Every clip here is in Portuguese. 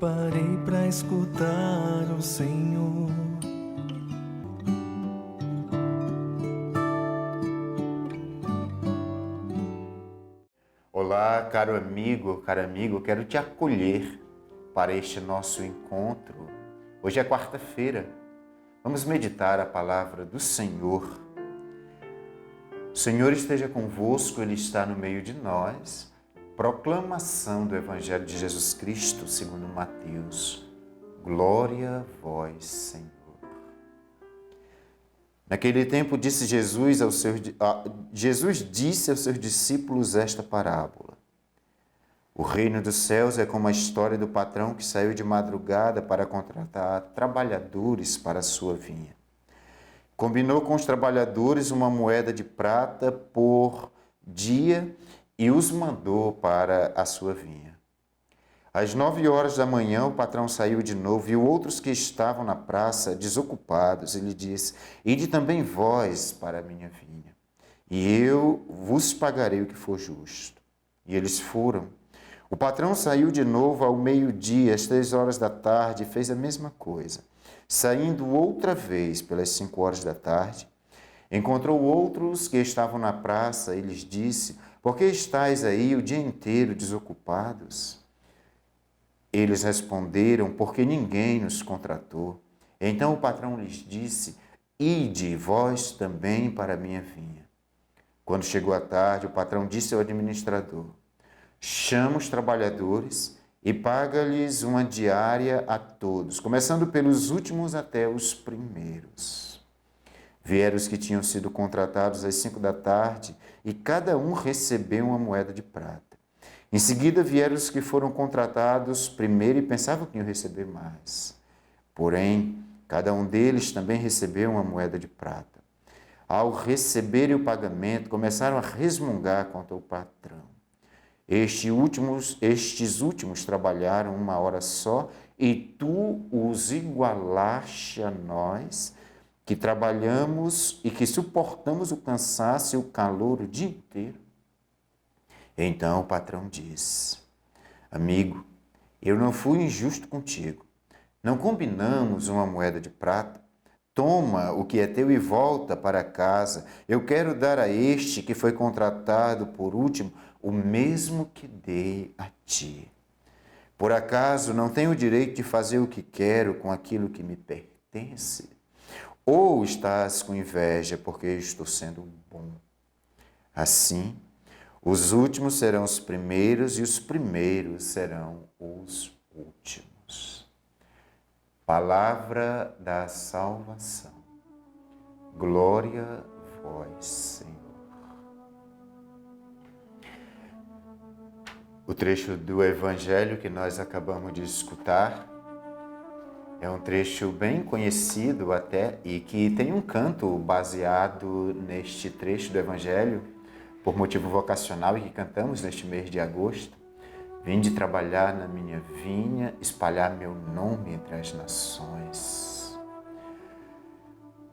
parei para escutar o Senhor. Olá, caro amigo, quero te acolher para este nosso encontro. Hoje é quarta-feira. Vamos meditar a palavra do Senhor. O Senhor esteja convosco, Ele está no meio de nós. Proclamação do Evangelho de Jesus Cristo, segundo Mateus. Glória a vós, Senhor. Naquele tempo Jesus disse aos seus discípulos esta parábola. O reino dos céus é como a história do patrão que saiu de madrugada para contratar trabalhadores para a sua vinha. Combinou com os trabalhadores uma moeda de prata por dia e os mandou para a sua vinha. Às 9 horas da manhã, o patrão saiu de novo, viu outros que estavam na praça, desocupados, e lhe disse: Ide também vós para a minha vinha, e eu vos pagarei o que for justo. E eles foram. O patrão saiu de novo ao meio-dia, às 3 horas da tarde, e fez a mesma coisa. Saindo outra vez pelas 5 horas da tarde, encontrou outros que estavam na praça e lhes disse: Por que estáis aí o dia inteiro desocupados? Eles responderam: Porque ninguém nos contratou. Então o patrão lhes disse: Ide vós também para a minha vinha. Quando chegou a tarde, o patrão disse ao administrador: Chama os trabalhadores e paga-lhes uma diária a todos, começando pelos últimos até os primeiros. Vieram os que tinham sido contratados às 5 da tarde e cada um recebeu uma moeda de prata. Em seguida vieram os que foram contratados primeiro e pensavam que iam receber mais. Porém, cada um deles também recebeu uma moeda de prata. Ao receberem o pagamento, começaram a resmungar contra o patrão. Estes últimos trabalharam 1 hora só e tu os igualaste a nós, que trabalhamos e que suportamos o cansaço e o calor o dia inteiro. Então o patrão disse: Amigo, eu não fui injusto contigo. Não combinamos uma moeda de prata? Toma o que é teu e volta para casa. Eu quero dar a este que foi contratado por último o mesmo que dei a ti. Por acaso não tenho o direito de fazer o que quero com aquilo que me pertence? Ou estás com inveja porque eu estou sendo bom? Assim, os últimos serão os primeiros e os primeiros serão os últimos. Palavra da salvação. Glória a vós, Senhor. O trecho do Evangelho que nós acabamos de escutar é um trecho bem conhecido até e que tem um canto baseado neste trecho do Evangelho por motivo vocacional e que cantamos neste mês de agosto. Vinde trabalhar na minha vinha, espalhar meu nome entre as nações.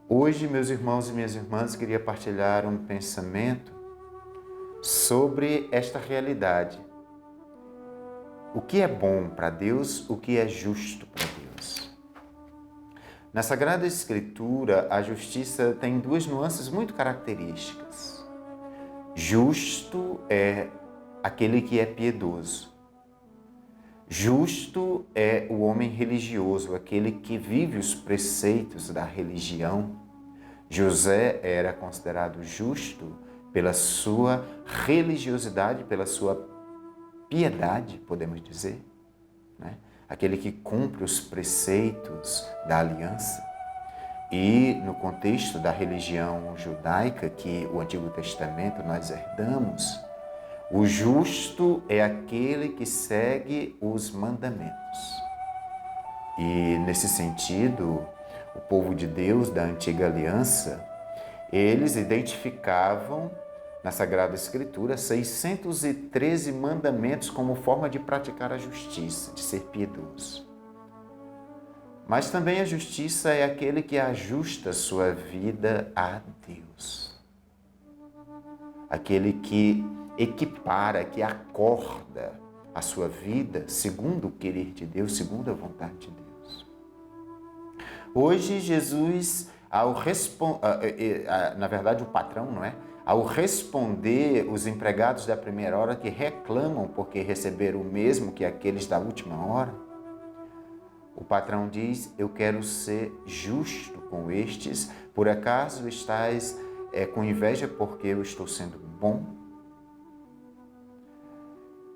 Hoje, meus irmãos e minhas irmãs, queria partilhar um pensamento sobre esta realidade. O que é bom para Deus, o que é justo para Deus. Na Sagrada Escritura, a justiça tem 2 nuances muito características. Justo é aquele que é piedoso. Justo é o homem religioso, aquele que vive os preceitos da religião. José era considerado justo pela sua religiosidade, pela sua piedade, podemos dizer, né? Aquele que cumpre os preceitos da aliança. E no contexto da religião judaica, que o Antigo Testamento nós herdamos, o justo é aquele que segue os mandamentos. E nesse sentido, o povo de Deus da Antiga Aliança, eles identificavam na Sagrada Escritura 613 mandamentos como forma de praticar a justiça, de ser piedoso. Mas também a justiça é aquele que ajusta sua vida a Deus. Aquele que equipara, que acorda a sua vida segundo o querer de Deus, segundo a vontade de Deus. Hoje, Jesus, na verdade o patrão, não é? Ao responder os empregados da primeira hora que reclamam porque receberam o mesmo que aqueles da última hora, o patrão diz: eu quero ser justo com estes, por acaso estás com inveja porque eu estou sendo bom?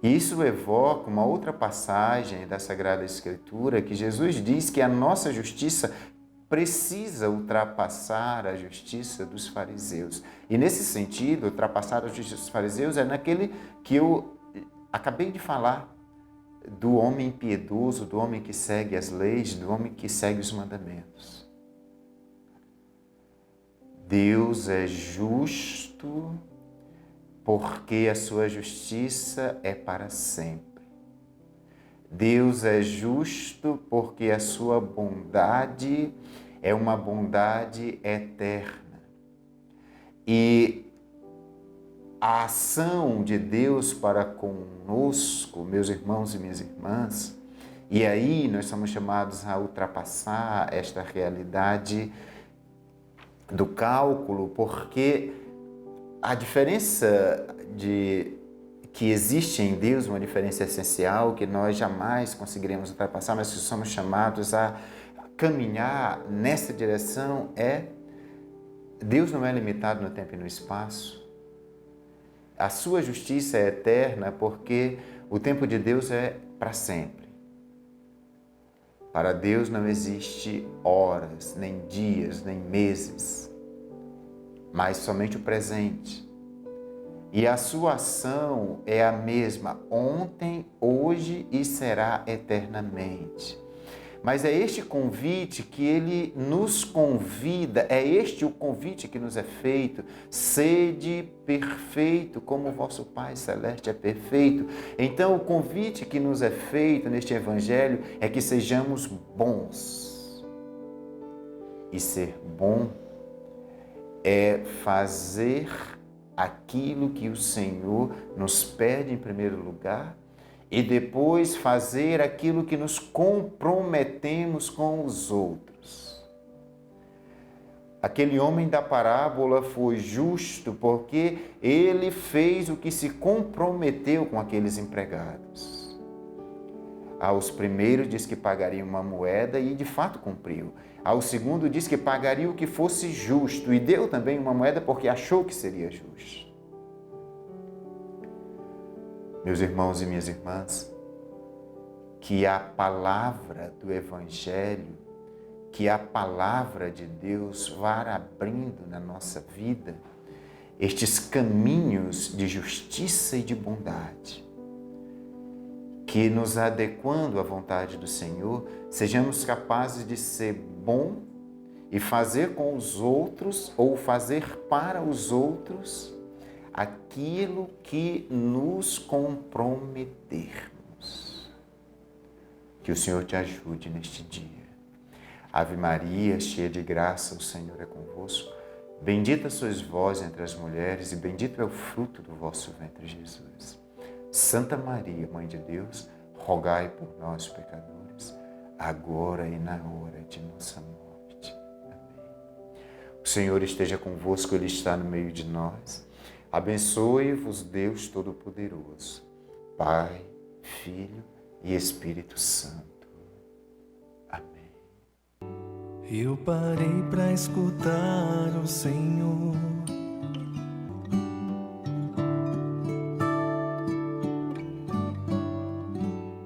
Isso evoca uma outra passagem da Sagrada Escritura que Jesus diz que a nossa justiça precisa ultrapassar a justiça dos fariseus. E nesse sentido, ultrapassar a justiça dos fariseus é naquele que eu acabei de falar, do homem piedoso, do homem que segue as leis, do homem que segue os mandamentos. Deus é justo porque a sua justiça é para sempre. Deus é justo porque a sua bondade é uma bondade eterna. E a ação de Deus para conosco, meus irmãos e minhas irmãs, e aí nós somos chamados a ultrapassar esta realidade do cálculo, porque a diferença que existe em Deus, uma diferença essencial que nós jamais conseguiremos ultrapassar, mas que somos chamados a caminhar nessa direção Deus não é limitado no tempo e no espaço. A sua justiça é eterna porque o tempo de Deus é para sempre. Para Deus não existe horas, nem dias, nem meses, mas somente o presente. E a sua ação é a mesma ontem, hoje e será eternamente. Mas é este convite que ele nos convida, é este o convite que nos é feito: sede perfeito como o vosso Pai Celeste é perfeito. Então o convite que nos é feito neste Evangelho é que sejamos bons. E ser bom é fazer aquilo que o Senhor nos pede em primeiro lugar, e depois fazer aquilo que nos comprometemos com os outros. Aquele homem da parábola foi justo porque ele fez o que se comprometeu com aqueles empregados. Aos primeiros diz que pagaria uma moeda e de fato cumpriu. Ao segundo diz que pagaria o que fosse justo e deu também uma moeda porque achou que seria justo. Meus irmãos e minhas irmãs, que a palavra do Evangelho, que a palavra de Deus vá abrindo na nossa vida estes caminhos de justiça e de bondade, que nos adequando à vontade do Senhor, sejamos capazes de ser bom e fazer com os outros ou fazer para os outros aquilo que nos comprometermos. Que o Senhor te ajude neste dia. Ave Maria, cheia de graça, o Senhor é convosco. Bendita sois vós entre as mulheres e bendito é o fruto do vosso ventre, Jesus. Santa Maria, Mãe de Deus, rogai por nós, pecadores, agora e na hora de nossa morte. Amém. O Senhor esteja convosco, Ele está no meio de nós. Abençoe-vos Deus Todo-Poderoso, Pai, Filho e Espírito Santo. Amém. Eu parei para escutar o Senhor.